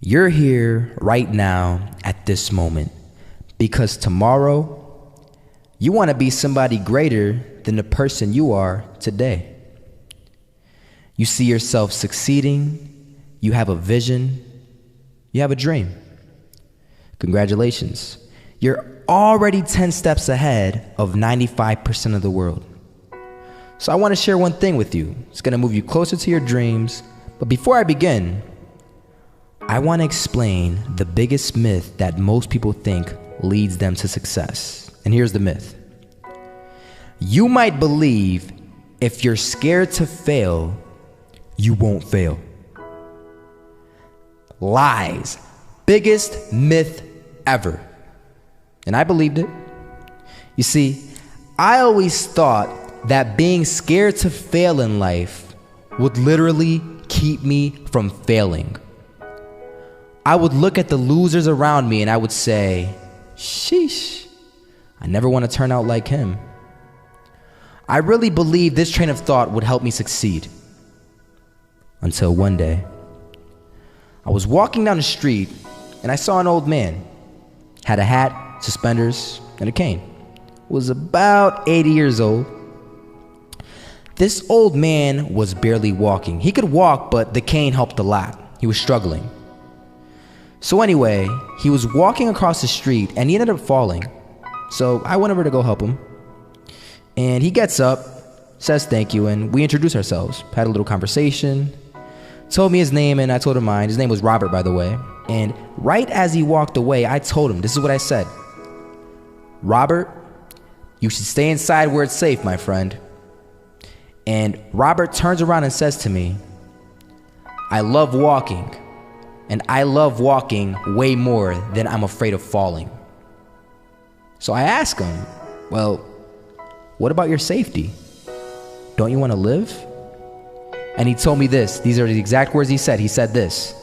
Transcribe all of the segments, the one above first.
You're here right now at this moment because tomorrow you want to be somebody greater than the person you are today. You see yourself succeeding, you have a vision, you have a dream. Congratulations. You're already 10 steps ahead of 95% of the world. So I want to share one thing with you. It's going to move you closer to your dreams. But before I begin, I want to explain the biggest myth that most people think leads them to success. And here's the myth. You might believe if you're scared to fail, you won't fail. Lies. Biggest myth ever. And I believed it. You see, I always thought that being scared to fail in life would literally keep me from failing. I would look at the losers around me and I would say, sheesh, I never want to turn out like him. I really believed this train of thought would help me succeed. Until one day, I was walking down the street and I saw an old man. Had a hat, suspenders, and a cane. Was about 80 years old. This old man was barely walking. He could walk, but the cane helped a lot. He was struggling. So anyway, he was walking across the street and he ended up falling. So I went over to go help him. And he gets up, says thank you, and we introduced ourselves. Had a little conversation. Told me his name and I told him mine. His name was Robert, by the way. And right as he walked away, I told him, this is what I said. Robert, you should stay inside where it's safe, my friend. And Robert turns around and says to me, I love walking. And I love walking way more than I'm afraid of falling. So I ask him, well, what about your safety? Don't you want to live? And he told me this. These are the exact words he said. He said this.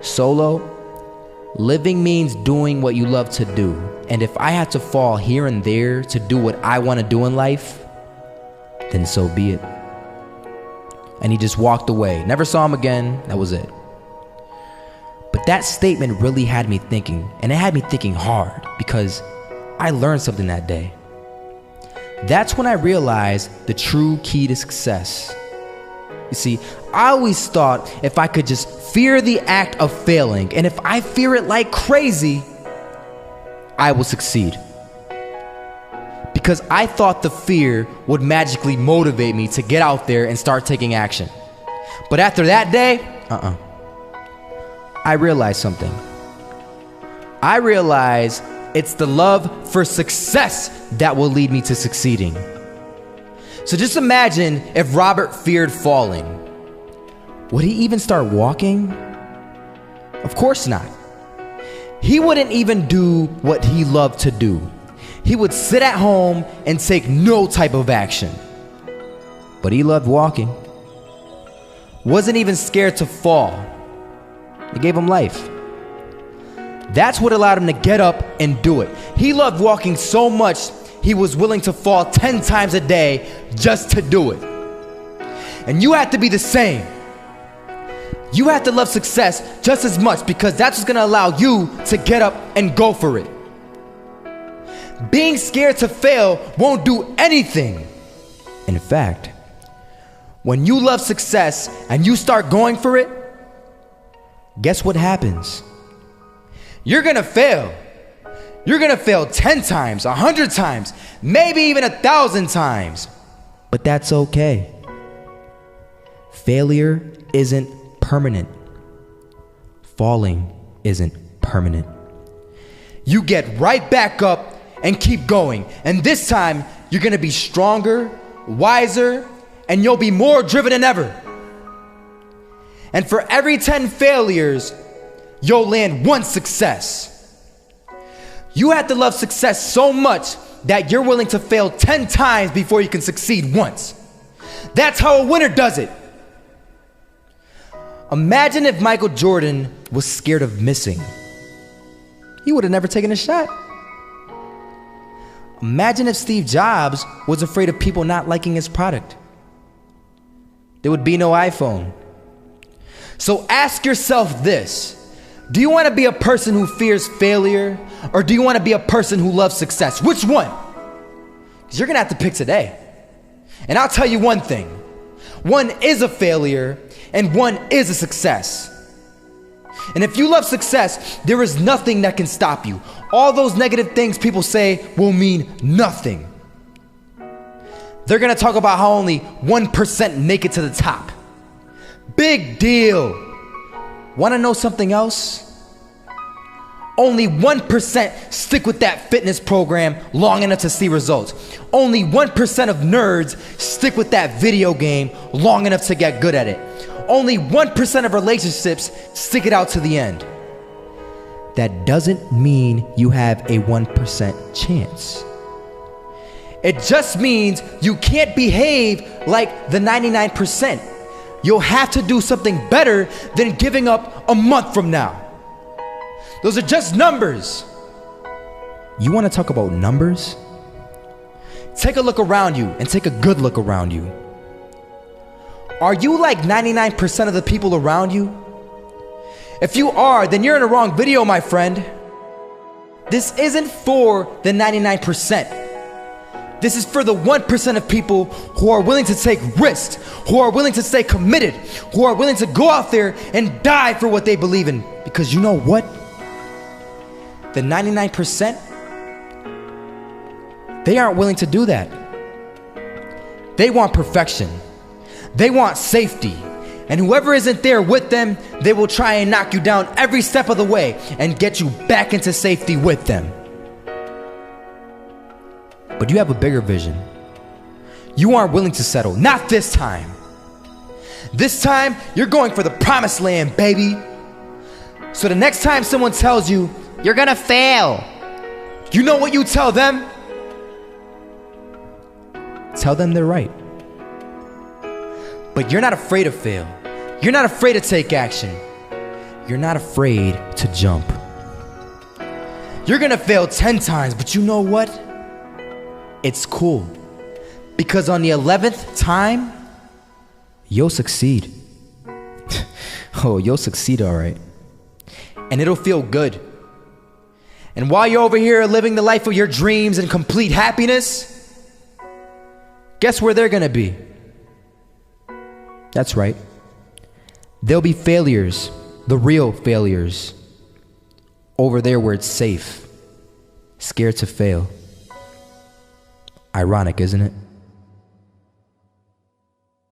Solo, living means doing what you love to do. And if I had to fall here and there to do what I want to do in life, then so be it. And he just walked away. Never saw him again. That was it. But that statement really had me thinking, and it had me thinking hard because I learned something that day. That's when I realized the true key to success. You see, I always thought if I could just fear the act of failing, and if I fear it like crazy, I will succeed. Because I thought the fear would magically motivate me to get out there and start taking action. But after that day, I realized something. I realized it's the love for success that will lead me to succeeding. So just imagine if Robert feared falling. Would he even start walking? Of course not. He wouldn't even do what he loved to do. He would sit at home and take no type of action. But he loved walking. Wasn't even scared to fall. It gave him life. That's what allowed him to get up and do it. He loved walking so much, he was willing to fall 10 times a day just to do it. And you have to be the same. You have to love success just as much because that's what's gonna allow you to get up and go for it. Being scared to fail won't do anything. In fact, when you love success and you start going for it, guess what happens? You're gonna fail. You're gonna fail 10 times, 100 times, maybe even 1,000 times. But that's okay. Failure isn't permanent. Falling isn't permanent. You get right back up and keep going. And this time, you're gonna be stronger, wiser, and you'll be more driven than ever. And for every 10 failures, you'll land one success. You have to love success so much that you're willing to fail 10 times before you can succeed once. That's how a winner does it. Imagine if Michael Jordan was scared of missing. He would have never taken a shot. Imagine if Steve Jobs was afraid of people not liking his product. There would be no iPhone. So ask yourself this. Do you want to be a person who fears failure, or do you want to be a person who loves success? Which one? Because you're going to have to pick today. And I'll tell you one thing. One is a failure, and one is a success. And if you love success, there is nothing that can stop you. All those negative things people say will mean nothing. They're going to talk about how only 1% make it to the top. Big deal. Want to know something else? Only 1% stick with that fitness program long enough to see results. Only 1% of nerds stick with that video game long enough to get good at it. Only 1% of relationships stick it out to the end. That doesn't mean you have a 1% chance. It just means you can't behave like the 99%. You'll have to do something better than giving up a month from now. Those are just numbers. You want to talk about numbers? Take a look around you and take a good look around you. Are you like 99% of the people around you? If you are, then you're in the wrong video, my friend. This isn't for the 99%. This is for the 1% of people who are willing to take risks, who are willing to stay committed, who are willing to go out there and die for what they believe in. Because you know what? The 99%, they aren't willing to do that. They want perfection. They want safety. And whoever isn't there with them, they will try and knock you down every step of the way and get you back into safety with them. But you have a bigger vision. You aren't willing to settle. Not this time. This time, you're going for the promised land, baby. So the next time someone tells you, you're gonna fail, you know what you tell them? Tell them they're right. But you're not afraid to fail. You're not afraid to take action. You're not afraid to jump. You're gonna fail 10 times, but you know what? It's cool. Because on the 11th time, you'll succeed. Oh, you'll succeed, all right. And it'll feel good. And while you're over here living the life of your dreams and complete happiness, guess where they're gonna be? That's right. They'll be failures, the real failures, over there where it's safe, scared to fail. Ironic, isn't it?